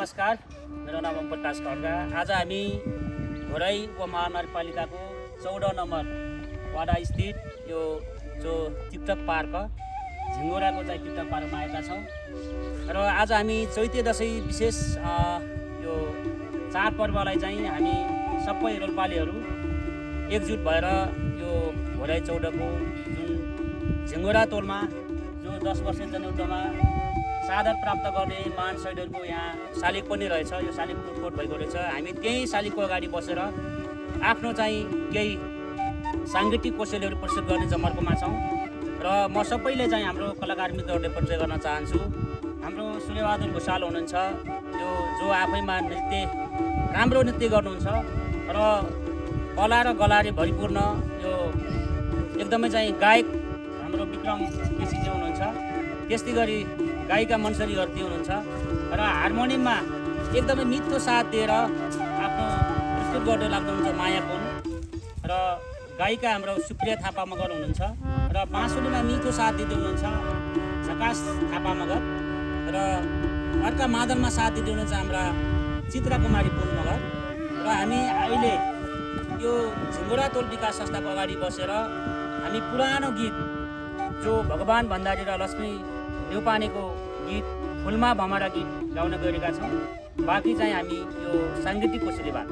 नमस्कार, मेरो नाम ओम प्रकाश खड्का। आज हामी घोरै उपमहानगरपालिकाको 14 नम्बर वाडा स्थित यो जो टिकटक पार्क झिङ्गोराको चाहिँ टिकटक पार्कमा आएका छौँ र आज हामी चैते दसैँ विशेष यो चाडपर्वलाई चाहिँ हामी सबै रोल्पालीहरू एकजुट भएर यो घोरै 14को जुन झिङ्गोरा तोलमा जो 10 वर्ष जनयुद्धमा सादर प्राप्त गर्ने महान शहीदहरूको यहाँ शालिग पनि रहेछ। यो शालिग टुटफोट भएको रहेछ। हामी त्यही शालिगको अगाडि बसेर आफ्नो चाहिँ केही साङ्गीतिक कौशलहरू प्रस्तुत गर्ने जमर्कोमा छौँ र म सबैले चाहिँ हाम्रो कलाकार मित्रहरूले परिचय गर्न चाहन्छु। हाम्रो सूर्यबहादुर भुषाल हुनुहुन्छ, यो जो आफैमा राम्रो नृत्य गर्नुहुन्छ र कला र गलाले भरिपूर्ण यो एकदमै चाहिँ गायक हाम्रो विक्रम केसीजी हुनुहुन्छ। त्यस्तै गरी गायिका मनसरी घरती हुनुहुन्छ र हार्मोनियममा एकदमै मिठो साथ दिएर आफ्नो प्रस्तुत गर्न लाग्नुहुन्छ माया पुन र गायिका हाम्रो सुप्रिया थापा मगर हुनुहुन्छ र बाँसुलीमा मिठो साथ दिँदै हुनुहुन्छ झकास थापा मगर र अर्का मादलमा साथ दिँदै हुनुहुन्छ हाम्रा चित्रा कुमारी पुन मगर र हामी अहिले यो झिङ्गोरा तोल विकास संस्थाको अगाडि बसेर हामी पुरानो गीत जो भगवान भण्डारी र लक्ष्मी न्यौपानेको गीत फुलमा भमरा गीत गाउन गएका छौँ। बाँकी चाहिँ हामी यो साङ्गीतिक कोसेलीबाट